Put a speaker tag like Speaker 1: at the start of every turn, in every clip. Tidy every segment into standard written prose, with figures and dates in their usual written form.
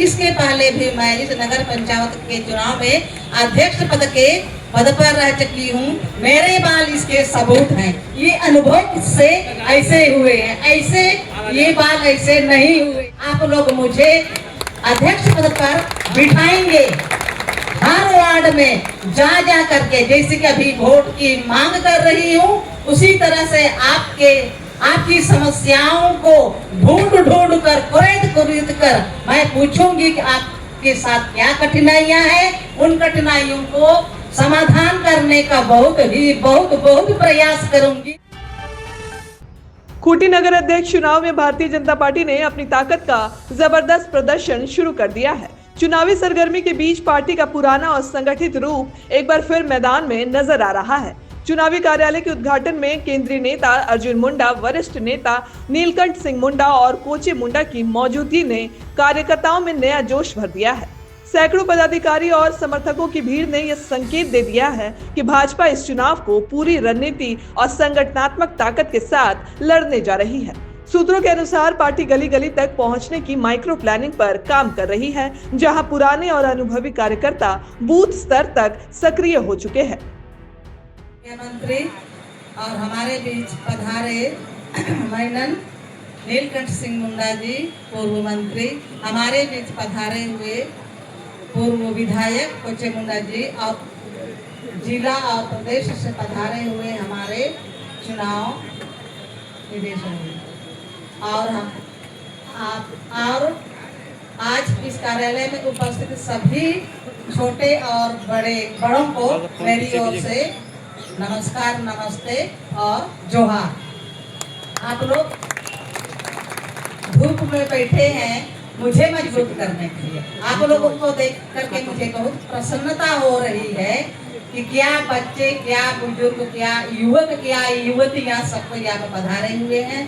Speaker 1: इसके पहले भी मैं इस नगर पंचायत के चुनाव में अध्यक्ष पद पर रह चुकी हूँ। मेरे बाल इसके सबूत हैं। ये अनुभव से ऐसे हुए हैं, ऐसे ये बाल ऐसे नहीं हुए। आप लोग मुझे अध्यक्ष पद पर बिठाएंगे, हर वार्ड में जा करके, जैसे कि अभी वोट की मांग कर रही हूँ, उसी तरह से आपकी समस्याओं को ढूंढ कर कुरेद कर मैं पूछूंगी कि आपके साथ क्या कठिनाइयां हैं। उन कठिनाइयों को समाधान करने का बहुत प्रयास करूंगी।
Speaker 2: खूंटी नगर अध्यक्ष चुनाव में भारतीय जनता पार्टी ने अपनी ताकत का जबरदस्त प्रदर्शन शुरू कर दिया है। चुनावी सरगर्मी के बीच पार्टी का पुराना और संगठित रूप एक बार फिर मैदान में नजर आ रहा है। चुनावी कार्यालय के उद्घाटन में केंद्रीय नेता अर्जुन मुंडा, वरिष्ठ नेता नीलकंठ सिंह मुंडा और कोचे मुंडा की मौजूदगी ने कार्यकर्ताओं में नया जोश भर दिया है। सैकड़ों पदाधिकारी और समर्थकों की भीड़ ने यह संकेत दे दिया है कि भाजपा इस चुनाव को पूरी रणनीति और संगठनात्मक ताकत के साथ लड़ने जा रही है। सूत्रों के अनुसार पार्टी गली गली तक पहुंचने की माइक्रो प्लानिंग पर काम कर रही है, जहां पुराने और अनुभवी कार्यकर्ता बूथ स्तर तक सक्रिय हो चुके हैं।
Speaker 1: मुख्यमंत्री और हमारे बीच पधारे माननीय नीलकंठ सिंह मुंडा जी, पूर्व मंत्री, हमारे बीच पधारे हुए पूर्व विधायक कोचे मुंडा जी और जिला और प्रदेश से पधारे हुए हमारे चुनाव निदेशक और आज इस कार्यालय में उपस्थित सभी छोटे और बड़ों को मेरी ओर से नमस्कार, नमस्ते और जोहार। आप लोग धूप में बैठे हैं मुझे मजबूत करने के लिए। आप लोगों को देख करके मुझे बहुत प्रसन्नता हो रही है कि क्या बच्चे, क्या बुजुर्ग, क्या युवक, क्या युवतियां सबको यहाँ पर पधारे हुए हैं।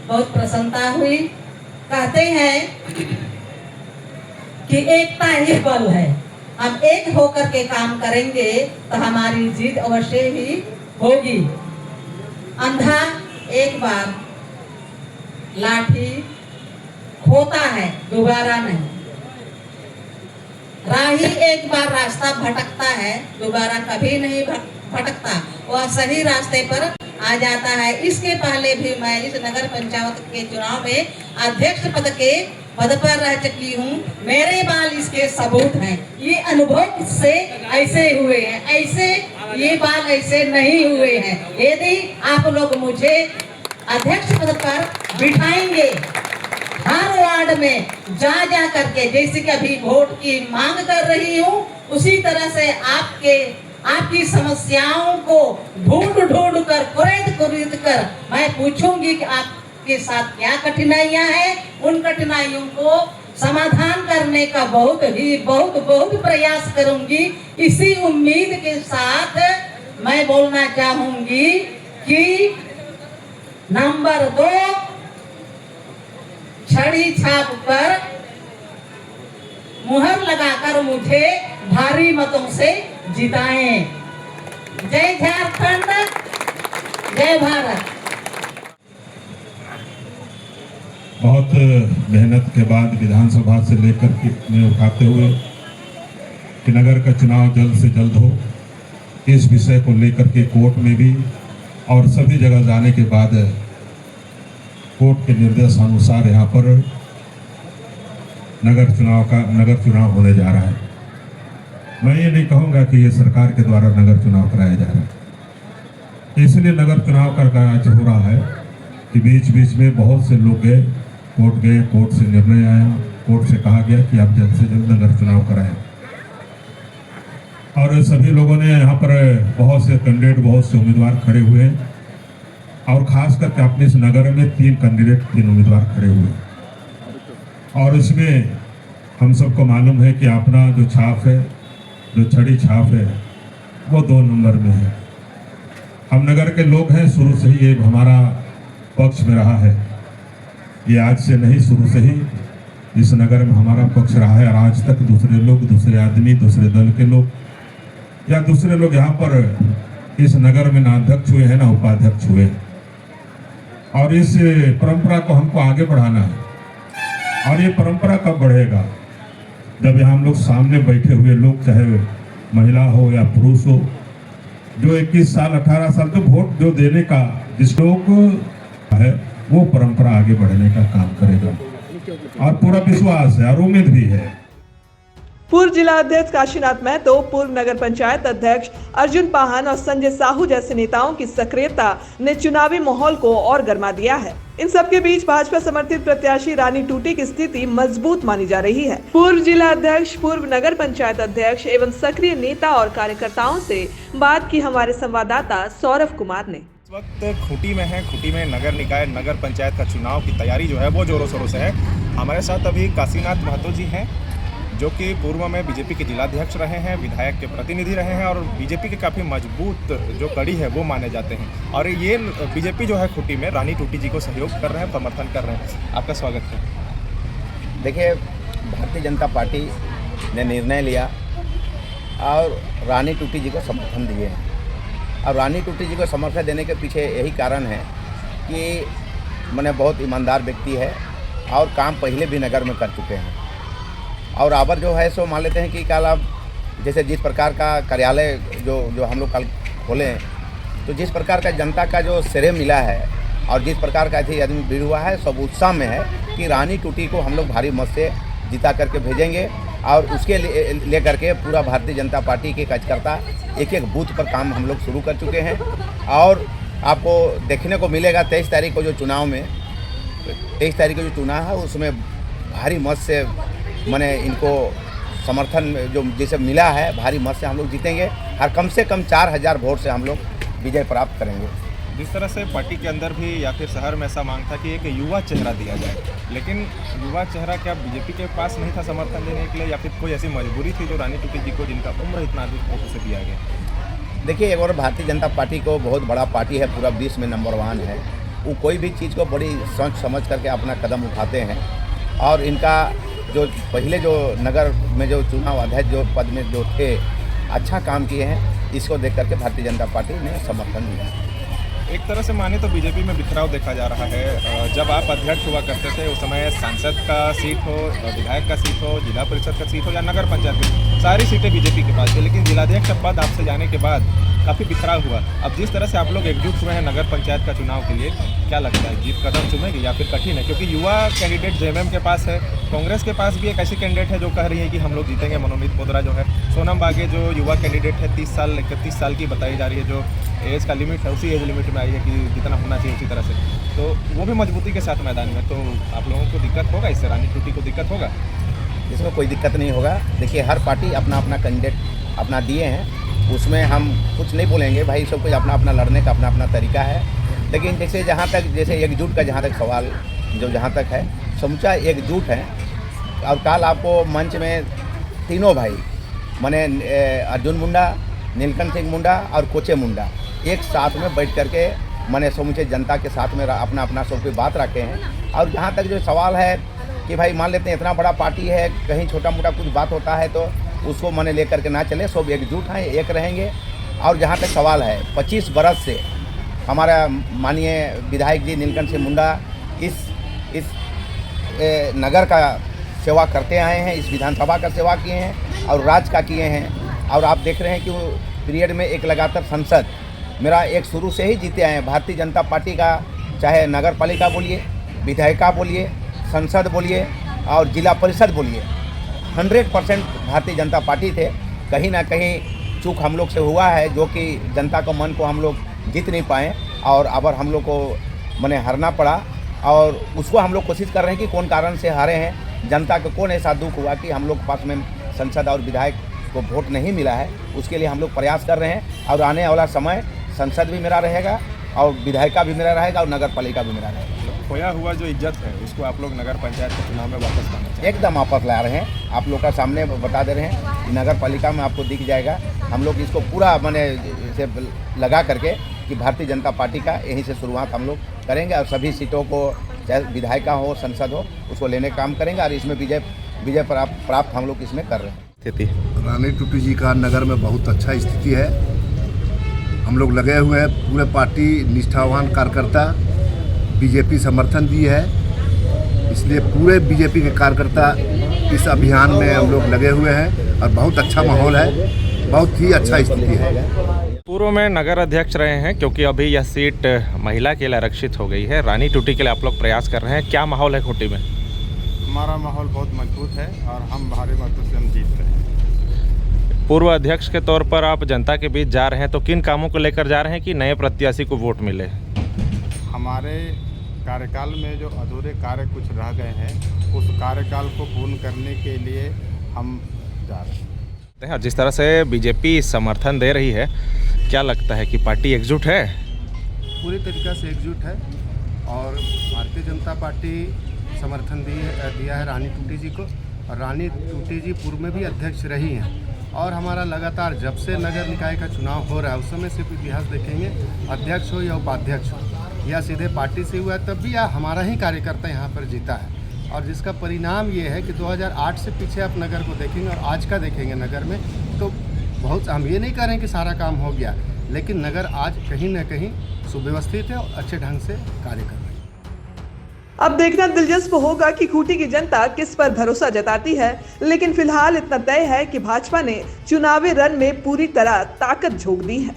Speaker 1: बहुत प्रसन्नता हुई। कहते हैं कि एकता ही बल है। हम एक होकर के काम करेंगे तो हमारी जीत अवश्य ही होगी। अंधा एक बार लाठी खोता है, दोबारा नहीं। राही एक बार रास्ता भटकता है, दोबारा कभी नहीं भटकता, वह सही रास्ते पर आ जाता है। इसके पहले भी मैं इस नगर पंचायत के चुनाव में अध्यक्ष पद पर रह चुकी हूँ। मेरे बाल इसके सबूत हैं। ये अनुभव से ऐसे हुए हैं, ऐसे ये बाल ऐसे नहीं हुए हैं। यदि आप लोग मुझे अध्यक्ष पद पर बिठाएंगे, हर वार्ड में जा करके, जैसे कि अभी वोट की मांग कर रही हूँ, उसी तरह से आपकी समस्याओं को ढूंढ कर कुरेद कर मैं पूछूंगी कि आपके साथ क्या कठिनाइयां हैं। उन कठिनाइयों को समाधान करने का बहुत प्रयास करूंगी। इसी उम्मीद के साथ मैं बोलना चाहूंगी कि नंबर 2 छड़ी छाप पर मुहर लगाकर मुझे भारी मतों से जिताएं। जय झारखंड, जय भारत।
Speaker 3: बहुत मेहनत के बाद विधानसभा से लेकर के में उठाते हुए कि नगर का चुनाव जल्द से जल्द हो, इस विषय को लेकर के कोर्ट में भी और सभी जगह जाने के बाद कोर्ट के निर्देश अनुसार यहाँ पर नगर चुनाव होने जा रहा है। मैं ये नहीं कहूँगा कि ये सरकार के द्वारा नगर चुनाव कराया जा रहा है। इसलिए नगर चुनाव का कार्य हो रहा है कि बीच बीच में बहुत से लोग गए, कोर्ट से निर्णय आया, कोर्ट से कहा गया कि आप जल्द से जल्द नगर चुनाव कराएं। और सभी लोगों ने यहाँ पर बहुत से कैंडिडेट, बहुत से उम्मीदवार खड़े हुए हैं और खास करके अपने इस नगर में 3 उम्मीदवार खड़े हुए। और इसमें हम सबको मालूम है कि अपना जो छाप है, जो छड़ी छाप है, वो 2 नंबर में है। हम नगर के लोग हैं, शुरू से ही ये हमारा पक्ष में रहा है। ये आज से नहीं, शुरू से ही इस नगर में हमारा पक्ष रहा है। और आज तक दूसरे लोग, दूसरे आदमी, दूसरे दल के लोग या दूसरे लोग यहाँ पर इस नगर में ना अध्यक्ष हुए हैं ना उपाध्यक्ष हुए। और इस परंपरा को हमको आगे बढ़ाना है। और ये परंपरा कब बढ़ेगा? जब यहाँ हम लोग सामने बैठे हुए लोग, चाहे महिला हो या पुरुष हो, जो 21 साल 18 साल तो वोट जो देने का जिस लोग है वो परंपरा आगे बढ़ने का काम करेगा और पूरा विश्वास है और उम्मीद भी है।
Speaker 2: पूर्व जिला अध्यक्ष काशीनाथ महतो, पूर्व नगर पंचायत अध्यक्ष अर्जुन पाहन और संजय साहू जैसे नेताओं की सक्रियता ने चुनावी माहौल को और गर्मा दिया है। इन सबके बीच भाजपा समर्थित प्रत्याशी रानी टूटी की स्थिति मजबूत मानी जा रही है। पूर्व जिला अध्यक्ष, पूर्व नगर पंचायत अध्यक्ष एवं सक्रिय नेता और कार्यकर्ताओं से बात की हमारे संवाददाता सौरभ कुमार ने।
Speaker 4: इस वक्त खूंटी में है। खूंटी में नगर निकाय, नगर पंचायत का चुनाव की तैयारी जो है वो जोरों शोरों से है। हमारे साथ अभी काशीनाथ महतो जी हैं, जो कि पूर्व में बीजेपी के जिलाध्यक्ष रहे हैं, विधायक के प्रतिनिधि रहे हैं और बीजेपी के काफ़ी मजबूत जो कड़ी है वो माने जाते हैं। और ये बीजेपी जो है खूंटी में रानी टूटी जी को सहयोग कर रहे हैं, समर्थन कर रहे हैं। आपका स्वागत है।
Speaker 5: देखिए, भारतीय जनता पार्टी ने निर्णय लिया और रानी टूटी जी को समर्थन दिए हैं। और रानी टूटी जी को समर्थन देने के पीछे यही कारण है कि मैंने बहुत ईमानदार व्यक्ति है और काम पहले भी नगर में कर चुके हैं। और आबर जो है सो मान लेते हैं कि कल अब जैसे जिस प्रकार का कार्यालय जो हम लोग कल खोले हैं, तो जिस प्रकार का जनता का जो श्रेय मिला है और जिस प्रकार का ऐसे आदमी भीड़ हुआ है, सब उत्साह में है कि रानी टूटी को हम लोग भारी मत से जिता करके भेजेंगे। और उसके लेकर के पूरा भारतीय जनता पार्टी के कार्यकर्ता एक एक बूथ पर काम हम लोग शुरू कर चुके हैं। और आपको देखने को मिलेगा 23 तारीख को जो चुनाव में 23 तारीख को जो चुनाव है उसमें भारी मत से मैंने इनको समर्थन जो जैसे मिला है, भारी मत से हम लोग जीतेंगे और कम से कम 4000 वोट से हम लोग विजय प्राप्त करेंगे।
Speaker 4: जिस तरह से पार्टी के अंदर भी या फिर शहर में ऐसा मांग था कि एक युवा चेहरा दिया जाए, लेकिन युवा चेहरा क्या बीजेपी के पास नहीं था समर्थन देने के लिए या फिर कोई ऐसी मजबूरी थी जो रानी टूटी जी को, जिनका उम्र इतना अधिक है, उसे दिया गया?
Speaker 5: देखिए, एक और भारतीय जनता पार्टी को बहुत बड़ा पार्टी है, पूरा विश्व में नंबर 1 है। वो कोई भी चीज़ को बड़ी सोच समझ करके अपना कदम उठाते हैं। और इनका जो पहले जो नगर में जो चुनाव अध्यक्ष जो पद में जो थे, अच्छा काम किए हैं, इसको देख करके भारतीय जनता पार्टी ने समर्थन दिया।
Speaker 4: एक तरह से माने तो बीजेपी में बिखराव देखा जा रहा है। जब आप अध्यक्ष हुआ करते थे उस समय सांसद का सीट हो, विधायक का सीट हो, जिला परिषद का सीट हो या नगर पंचायत की, सारी सीटें बीजेपी के पास थी। लेकिन जिलाध्यक्ष पद आपसे जाने के बाद काफ़ी बिखराव हुआ। अब जिस तरह से आप लोग एकजुट हुए हैं नगर पंचायत का चुनाव के लिए, क्या लगता है जीत कदम चुमेगी या फिर कठिन है? क्योंकि युवा कैंडिडेट जेएमएम के पास है, कांग्रेस के पास भी एक ऐसी कैंडिडेट है जो कह रही है कि हम लोग जीतेंगे, मनोनीत पोद्रा जो है, सोनम बागे जो युवा कैंडिडेट है 31 साल की बताई जा रही है, जो एज का लिमिट है उसी एज लिमिट में आई है कि जितना होना चाहिए उसी तरह से, तो वो भी मजबूती के साथ मैदान में। तो आप लोगों को दिक्कत होगा इससे? रानी टूटी को दिक्कत होगा?
Speaker 5: इसमें कोई दिक्कत नहीं होगा। देखिए, हर पार्टी अपना अपना कैंडिडेट अपना दिए हैं, उसमें हम कुछ नहीं बोलेंगे भाई, सब कुछ अपना अपना लड़ने का अपना अपना तरीका है। लेकिन जैसे जहाँ तक जैसे एकजुट का जहाँ तक सवाल जो जहाँ तक है, समूचा एकजुट है। और कल आपको मंच में तीनों भाई माने अर्जुन मुंडा, नीलकंठ सिंह मुंडा और कोचे मुंडा एक साथ में बैठ करके मैंने समूचे जनता के साथ में अपना अपना सब कोई बात रखे हैं। और जहाँ तक जो सवाल है कि भाई मान लेते हैं इतना बड़ा पार्टी है, कहीं छोटा मोटा कुछ बात होता है तो उसको मैंने लेकर के ना चले, सब एकजुट हैं, एक रहेंगे। और जहाँ तक सवाल है 25 बरस से हमारा माननीय विधायक जी नीलकंठ सिंह मुंडा इस नगर का सेवा करते आए हैं, इस विधानसभा का सेवा किए हैं और राज्य का किए हैं। और आप देख रहे हैं कि वो पीरियड में एक लगातार संसद मेरा एक शुरू से ही जीते आए हैं। भारतीय जनता पार्टी का चाहे नगर पालिका बोलिए, विधायिका बोलिए, संसद बोलिए और जिला परिषद बोलिए, 100% भारतीय जनता पार्टी थे। कहीं ना कहीं चूक हम लोग से हुआ है, जो कि जनता को मन को हम लोग जीत नहीं पाए और अब हम लोग को मैंने हारना पड़ा। और उसको हम लोग कोशिश कर रहे हैं कि कौन कारण से हारे हैं, जनता को कौन ऐसा दुख हुआ कि हम लोग के पास में संसद और विधायक को वोट नहीं मिला है, उसके लिए हम लोग प्रयास कर रहे हैं। और आने वाला समय संसद भी मेरा रहेगा और विधायिका भी मेरा रहेगा और नगर पालिका भी मेरा रहेगा।
Speaker 4: खोया हुआ जो इज्जत है उसको आप लोग नगर पंचायत के चुनाव में वापस लाना चाहिए?
Speaker 5: एकदम वापस ला रहे हैं, आप लोग का सामने बता दे रहे हैं कि नगर पालिका में आपको दिख जाएगा। हम लोग इसको पूरा मैंने इसे लगा करके कि भारतीय जनता पार्टी का यहीं से शुरुआत हम लोग करेंगे और सभी सीटों को चाहे विधायिका हो, संसद हो, उसको लेने का काम करेंगे और इसमें विजय प्राप्त हम लोग इसमें कर रहे हैं।
Speaker 4: स्थिति
Speaker 6: रानी टूटी जी का नगर में बहुत अच्छा स्थिति है। हम लोग लगे हुए हैं, पूरे पार्टी निष्ठावान कार्यकर्ता बीजेपी समर्थन दी है, इसलिए पूरे बीजेपी के कार्यकर्ता इस अभियान में हम लोग लगे हुए हैं और बहुत अच्छा माहौल है, बहुत ही अच्छा स्थिति है।
Speaker 4: पूर्व में नगर अध्यक्ष रहे हैं, क्योंकि अभी यह सीट महिला के लिए आरक्षित हो गई है। रानी टूटी के लिए आप लोग प्रयास कर रहे हैं, क्या माहौल है खूंटी में?
Speaker 7: हमारा माहौल बहुत मजबूत है और हम भारी मतों से हम जीत रहे हैं।
Speaker 4: पूर्व अध्यक्ष के तौर पर आप जनता के बीच जा रहे हैं, तो किन कामों को लेकर जा रहे हैं कि नए प्रत्याशी को वोट मिले?
Speaker 7: हमारे कार्यकाल में जो अधूरे कार्य कुछ रह गए हैं, उस कार्यकाल को पूर्ण करने के लिए हम जा रहे हैं।
Speaker 4: जिस तरह से बीजेपी समर्थन दे रही है, क्या लगता है कि पार्टी एकजुट है?
Speaker 6: पूरी तरीक़ा से एकजुट है और भारतीय जनता पार्टी समर्थन दिया है रानी टूटी जी को। और रानी टूटी जी पूर्व में भी अध्यक्ष रही हैं और हमारा लगातार जब से नगर निकाय का चुनाव हो रहा है उस समय से इतिहास देखेंगे, अध्यक्ष हो या उपाध्यक्ष हो या सीधे पार्टी से हुआ तब भी हमारा ही कार्यकर्ता यहाँ पर जीता है। और जिसका परिणाम ये है कि 2008 से पीछे आप नगर को देखेंगे और आज का देखेंगे नगर में, तो बहुत, हम ये नहीं कह रहे हैं कि सारा काम हो गया, लेकिन नगर आज कहीं न कहीं सुव्यवस्थित है और अच्छे ढंग से कार्य कर रही है।
Speaker 2: अब देखना दिलचस्प होगा कि खूंटी की जनता किस पर भरोसा जताती है, लेकिन फिलहाल इतना तय है कि भाजपा ने चुनावी रण में पूरी तरह ताकत झोंक दी है।